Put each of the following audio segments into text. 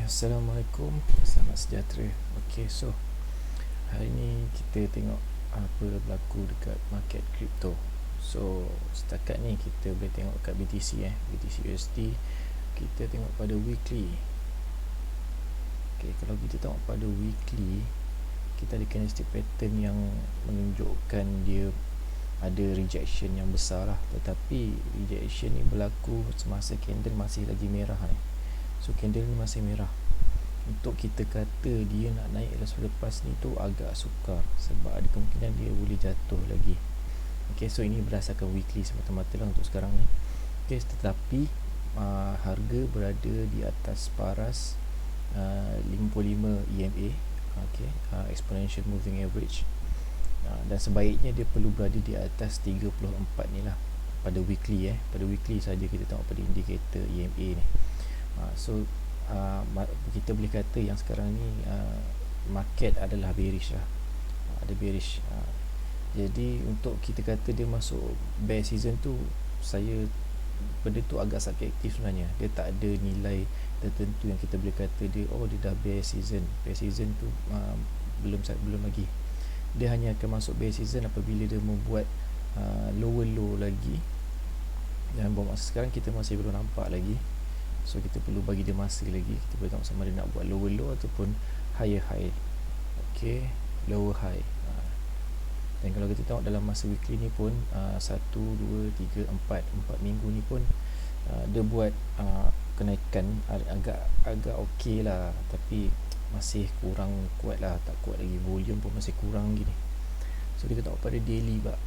Assalamualaikum, selamat sejahtera. So hari ni kita tengok apa berlaku dekat market kripto. So setakat ni kita boleh tengok kat BTC BTC USD. Kita tengok pada weekly. Kalau kita tengok pada weekly, kita ada candlestick pattern yang menunjukkan dia ada rejection yang besar lah. Tetapi rejection ni berlaku semasa candle masih lagi merah ni. So candle ni masih merah. Untuk kita kata dia nak naik selepas ni tu agak sukar, sebab ada kemungkinan dia boleh jatuh lagi. So ini berdasarkan weekly semata-mata lah untuk sekarang ni. Tetapi harga berada di atas paras 55 EMA, exponential moving average, dan sebaiknya dia perlu berada di atas 34 ni lah pada weekly. Pada weekly saja kita tengok pada indikator EMA ni. So kita boleh kata yang sekarang ni market adalah bearish lah, ada bearish. Jadi untuk kita kata dia masuk bear season tu, saya benda tu agak subjektif sebenarnya. Dia tak ada nilai tertentu yang kita boleh kata dia dah bear season. Bear season tu belum lagi. Dia hanya akan masuk bear season apabila dia membuat lower low lagi, dan masa sekarang kita masih belum nampak lagi. So kita perlu bagi dia masa lagi. Kita boleh tengok sama dia nak buat lower low ataupun higher high. Lower high. Dan kalau kita tengok dalam masa weekly ni pun 1, 2, 3, 4 minggu ni pun dia buat kenaikan agak okey lah, tapi masih kurang kuat lah, tak kuat lagi. Volume pun masih kurang gini. So kita tengok pada daily pak.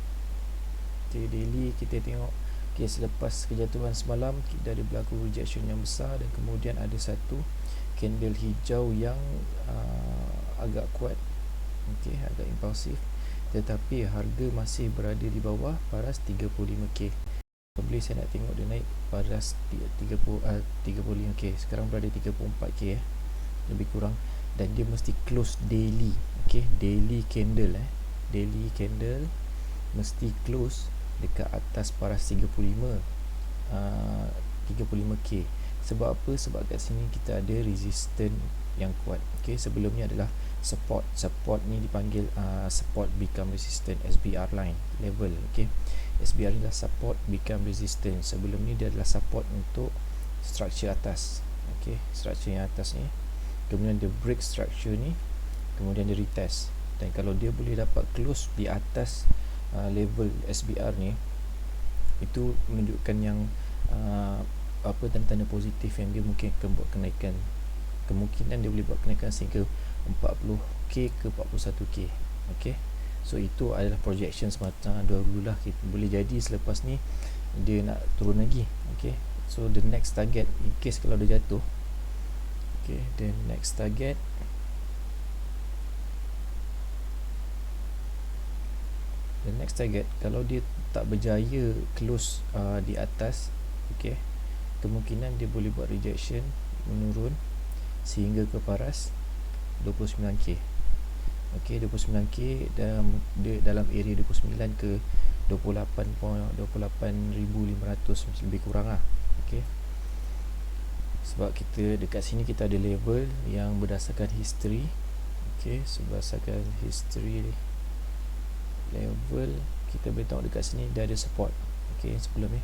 Daily kita tengok selepas kejatuhan semalam kita ada berlaku rejection yang besar, dan kemudian ada satu candle hijau yang agak kuat, agak impulsif, tetapi harga masih berada di bawah paras 35k. Boleh saya nak tengok dia naik paras 35k, sekarang berada 34k lebih kurang, dan dia mesti close daily. Daily candle daily candle mesti close dekat atas paras 35k. Sebab apa? Sebab kat sini kita ada resistance yang kuat. Sebelumnya adalah support ni dipanggil support become resistance, SBR line level. SBR ni adalah support become resistance. Sebelum ni dia adalah support untuk structure atas. Structure yang atas ni, kemudian dia break structure ni, kemudian dia retest, dan kalau dia boleh dapat close di atas level SBR ni, itu menunjukkan yang tanda-tanda positif yang dia mungkin akan buat kenaikan. Kemungkinan dia boleh buat kenaikan sehingga 40k ke 41k. So itu adalah projection semata dahulu lah. Boleh jadi selepas ni dia nak turun lagi. So the next target, in case kalau dia jatuh, the next target kalau dia tak berjaya close di atas, kemungkinan dia boleh buat rejection menurun sehingga ke paras 29k. 29k dalam area 29 ke 28.500 lebih kurang lah. Sebab kita dekat sini kita ada level yang berdasarkan history. Berdasarkan history level, kita boleh tengok dekat sini dia ada support. Sebelum ni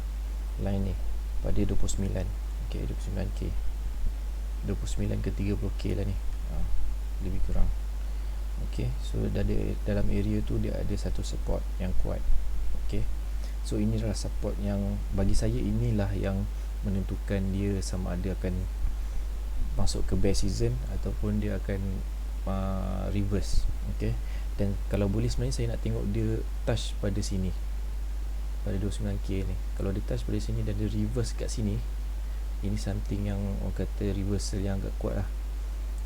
line ni pada 29, 29k, 29 ke 30k lah ni, lebih kurang. So dalam area tu dia ada satu support yang kuat. So inilah support yang bagi saya, inilah yang menentukan dia sama ada akan masuk ke bear season ataupun dia akan reverse. Dan kalau boleh sebenarnya saya nak tengok dia touch pada sini, pada 29k ni. Kalau dia touch pada sini dan dia reverse kat sini, ini something yang orang kata reversal yang agak kuat lah.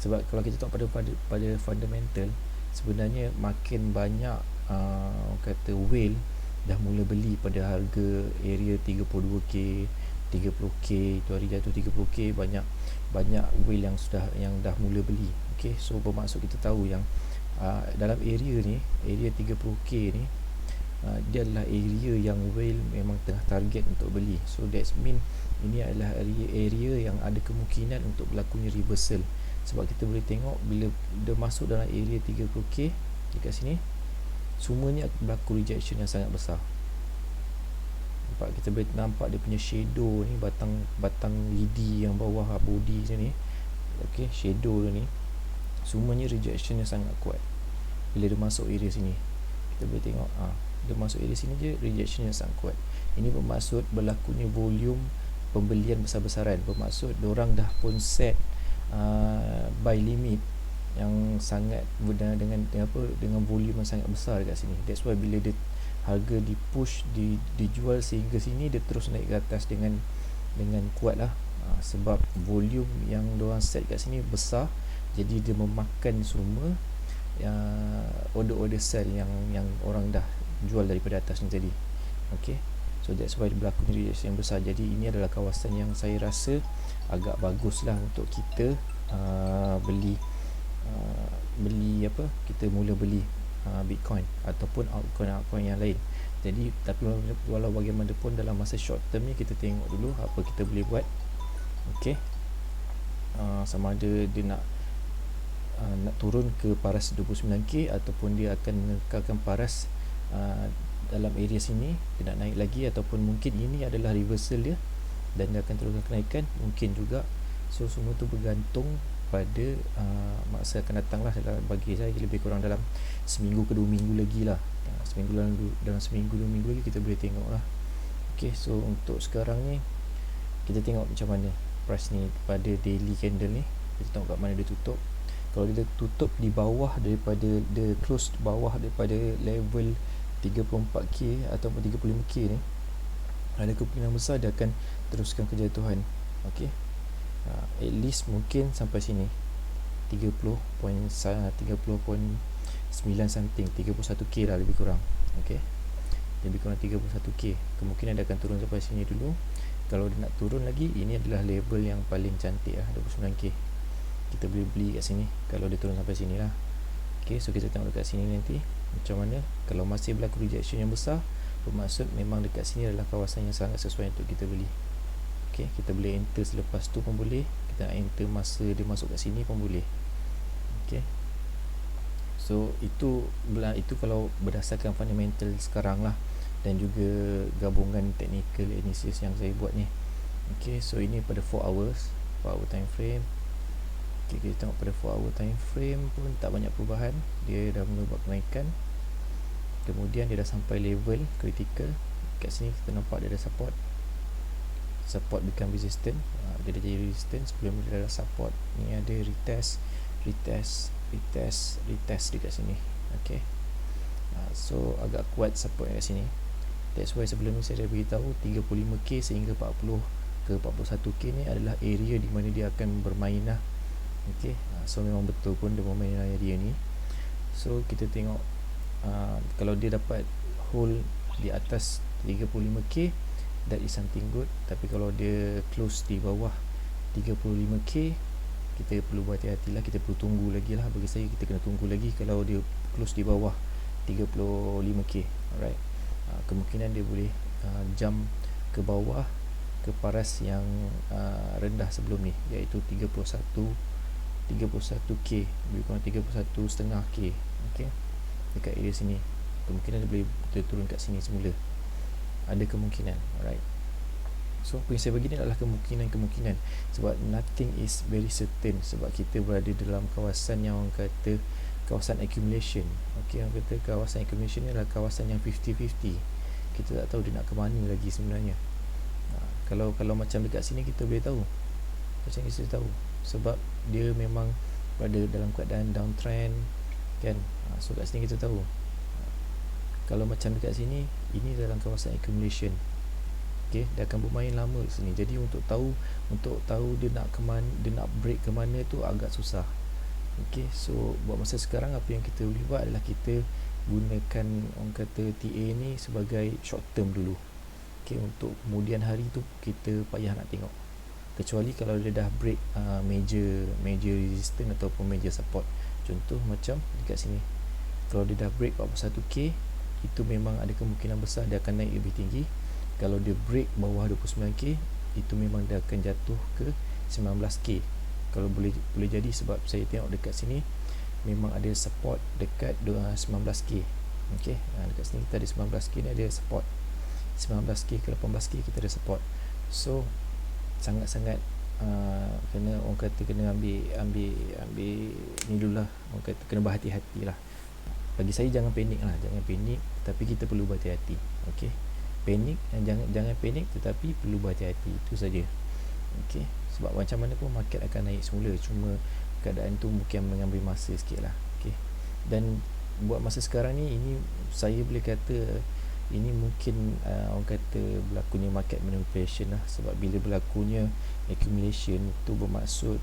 Sebab kalau kita tengok pada fundamental, sebenarnya makin banyak orang kata whale dah mula beli pada harga area 32k, 30k. Tu hari jatuh 30k, banyak whale yang dah mula beli. So bermaksud kita tahu yang dalam area ni, area 30k ni, dia adalah area yang whale memang tengah target untuk beli. So that's mean ini adalah area yang ada kemungkinan untuk berlakunya reversal. Sebab kita boleh tengok bila dia masuk dalam area 30k dekat sini, semuanya berlaku rejection yang sangat besar. Nampak, kita boleh nampak dia punya shadow ni, batang lidi yang bawah body sini. Okey, shadow dia ni semuanya rejection yang sangat kuat. Bila dia masuk area sini, kita boleh tengok dia masuk area sini je, rejection yang sangat kuat. Ini bermaksud berlakunya volume pembelian besar-besaran. Bermaksud diorang dah pun set buy limit yang sangat dengan volume yang sangat besar dekat sini. That's why bila dia harga dipush, dijual sehingga sini, dia terus naik ke atas dengan kuat lah. Sebab volume yang diorang set kat sini besar, jadi dia memakan semua order sell yang orang dah jual daripada atas ni tadi. Okay, so that's why berlaku rejection yang besar. Jadi ini adalah kawasan yang saya rasa agak bagus lah untuk kita beli kita mula beli Bitcoin ataupun altcoin yang lain. Jadi tapi walau bagaimanapun dalam masa short term ni, kita tengok dulu apa kita boleh buat. Okey, sama ada dia nak turun ke paras 29k ataupun dia akan mengekalkan paras dalam area sini, dia nak naik lagi, ataupun mungkin ini adalah reversal dia dan dia akan teruskan kenaikan, mungkin juga. So semua tu bergantung pada masa akan datang lah. Bagi saya lebih kurang dalam seminggu ke 2 minggu lagi lah. Dalam seminggu 2 minggu lagi kita boleh tengok lah. Okay, so untuk sekarang ni kita tengok macam mana price ni pada daily candle ni. Kita tengok kat mana dia tutup. Kalau dia tutup di bawah daripada, dia close bawah daripada level 34k ataupun 35k ni, ada kemungkinan besar dia akan teruskan kejatuhan. Okay, at least mungkin sampai sini 30.9 something, 31k lah lebih kurang. Okay, lebih kurang 31k. Kemungkinan dia akan turun sampai sini dulu. Kalau dia nak turun lagi, ini adalah level yang paling cantik lah, 29k. Kita boleh beli kat sini kalau dia turun sampai sini lah. Okay, so kita tengok dekat sini nanti macam mana. Kalau masih berlaku rejection yang besar, bermaksud memang dekat sini adalah kawasan yang sangat sesuai untuk kita beli. Okay, kita boleh enter selepas tu pun boleh, kita nak enter masa dia masuk kat sini pun boleh. Okay, so itu kalau berdasarkan fundamental sekarang lah, dan juga gabungan technical analysis yang saya buat ni. Okay, so ini pada 4 hour time frame. Okay, kita tengok pada 4 hour time frame pun tak banyak perubahan. Dia dah mula buat kenaikan, kemudian dia dah sampai level critical. Kat sini kita nampak dia ada support become resistant. Dia dah jadi resistance, sebelum dia dah support. Ni ada retest dekat sini. Okay, so agak kuat support kat sini. That's why sebelum ni saya dah beritahu 35k sehingga 40 ke 41k ni adalah area di mana dia akan bermain lah. Okay, so memang betul pun dia bermain area ni. So kita tengok kalau dia dapat hold di atas 35k, that is something good. Tapi kalau dia close di bawah 35k, kita perlu berhati-hati lah. Kita perlu tunggu lagi lah. Bagi saya kita kena tunggu lagi kalau dia close di bawah 35k. Alright, kemungkinan dia boleh jump ke bawah ke paras yang rendah sebelum ni, iaitu 31k, lebih kurang 31.5k. Okay, dekat area sini kemungkinan dia boleh turun kat sini semula, ada kemungkinan. Alright, so apa yang saya bagi ni adalah kemungkinan, sebab nothing is very certain. Sebab kita berada dalam kawasan yang orang kata kawasan accumulation. Okay, orang kata kawasan accumulation ni adalah kawasan yang 50-50. Kita tak tahu dia nak ke mana lagi sebenarnya. Kalau macam dekat sini kita boleh tahu, macam kita tahu, sebab dia memang berada dalam keadaan downtrend kan. So kat sini kita tahu. Kalau macam dekat sini, ini dalam kawasan accumulation. Okay, dia akan bermain lama di sini. Jadi untuk tahu dia nak ke mana, dia nak break ke mana tu agak susah. Okay, so buat masa sekarang apa yang kita boleh buat adalah kita gunakan orang kata TA ni sebagai short term dulu. Okay, untuk kemudian hari tu kita payah nak tengok, kecuali kalau dia dah break major resistance ataupun major support. Contoh macam dekat sini, kalau dia dah break 41k, itu memang ada kemungkinan besar dia akan naik lebih tinggi. Kalau dia break bawah 29k, itu memang dia akan jatuh ke 19k. Kalau boleh jadi, sebab saya tengok dekat sini memang ada support dekat 19k. Okey, dekat sini kita ada 19k ni ada support. 19k ke 18k kita ada support. So sangat-sangat kena, orang kata kena ambil ni dululah, orang kata kena berhati-hati lah. Bagi saya jangan panik lah, jangan panik, tapi kita perlu berhati-hati. Okey, panik, jangan panik, tetapi perlu berhati-hati, itu saja. Okey, sebab macam mana pun market akan naik semula, cuma keadaan tu mungkin mengambil masa sikit lah. Okey, dan buat masa sekarang ni, ini saya boleh kata ini mungkin orang kata berlakunya market manipulation lah. Sebab bila berlakunya accumulation, itu bermaksud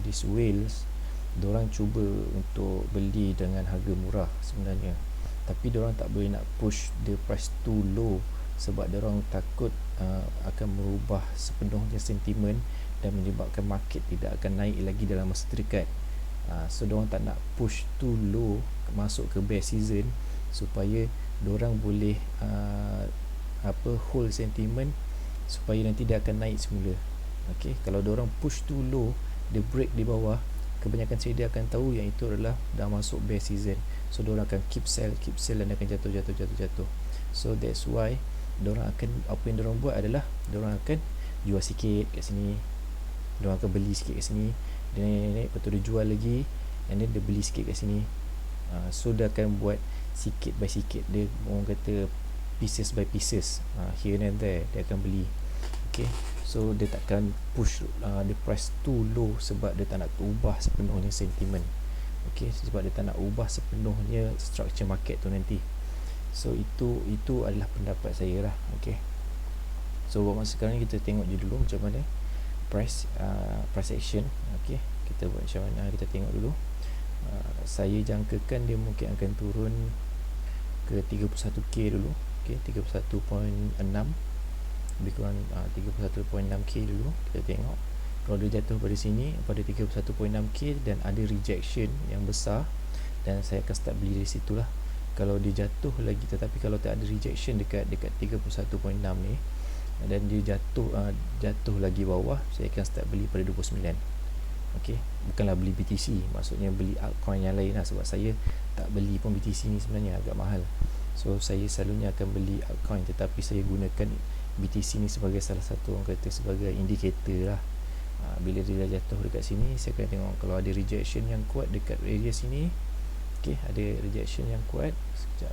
these whales, diorang cuba untuk beli dengan harga murah sebenarnya, tapi diorang tak boleh nak push the price too low, sebab diorang takut akan merubah sepenuhnya sentimen dan menyebabkan market tidak akan naik lagi dalam masa terdekat. So diorang tak nak push too low masuk ke bear season, supaya diorang boleh hold sentiment supaya nanti dia akan naik semula. Okay, kalau diorang push too low, dia break di bawah, kebanyakan trader akan tahu yang itu adalah dah masuk bear season. So diorang akan keep sell dan akan jatuh. So that's why diorang akan, apa yang diorang buat adalah diorang akan jual sikit kat sini, diorang akan beli sikit kat sini, dia naik, lepas tu dia jual lagi, and then dia beli sikit kat sini. So dia akan buat sikit by sikit, dia orang kata pieces by pieces, here and there dia akan beli. Okay, so dia takkan push the price too low, sebab dia tak nak ubah sepenuhnya sentiment. Okay, sebab dia tak nak ubah sepenuhnya structure market tu nanti. So itu adalah pendapat saya lah. Okay, so buat masa sekarang ni kita tengok je dulu macam mana price action. Okay, kita buat macam mana, kita tengok dulu. Saya jangkakan dia mungkin akan turun ke 31k dulu. Okay, 31.6, lebih kurang 31.6k dulu. Kita tengok kalau dia jatuh pada sini pada 31.6k dan ada rejection yang besar, dan saya akan start beli dari situ lah. Kalau dia jatuh lagi, tetapi kalau tak ada rejection dekat 31.6 ni, dan dia jatuh lagi bawah, saya akan start beli pada 29. Okey, bukanlah beli BTC, maksudnya beli altcoin yang lain lah, sebab saya tak beli pun BTC ni sebenarnya agak mahal. So saya selalunya akan beli altcoin, tetapi saya gunakan BTC ni sebagai salah satu, orang kata sebagai indikator lah. Bila dia jatuh dekat sini, saya akan tengok kalau ada rejection yang kuat dekat area sini. Okey, ada rejection yang kuat sekejap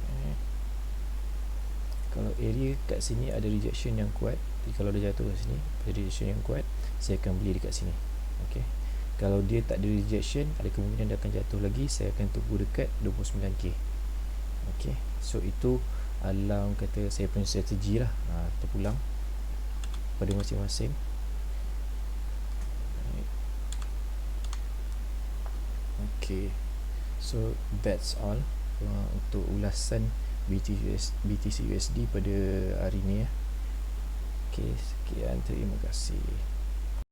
kalau area kat sini ada rejection yang kuat, kalau dia jatuh kat sini ada rejection yang kuat, saya akan beli dekat sini. Okey, kalau dia tak ada rejection, ada kemungkinan dia akan jatuh lagi, saya akan tunggu dekat 29k. Okey, so itu adalah, orang kata, saya punya strategi lah. Terpulang pada masing-masing. Okay, so that's all untuk ulasan BTC USD pada hari ni ya. Okay, sekian, terima kasih.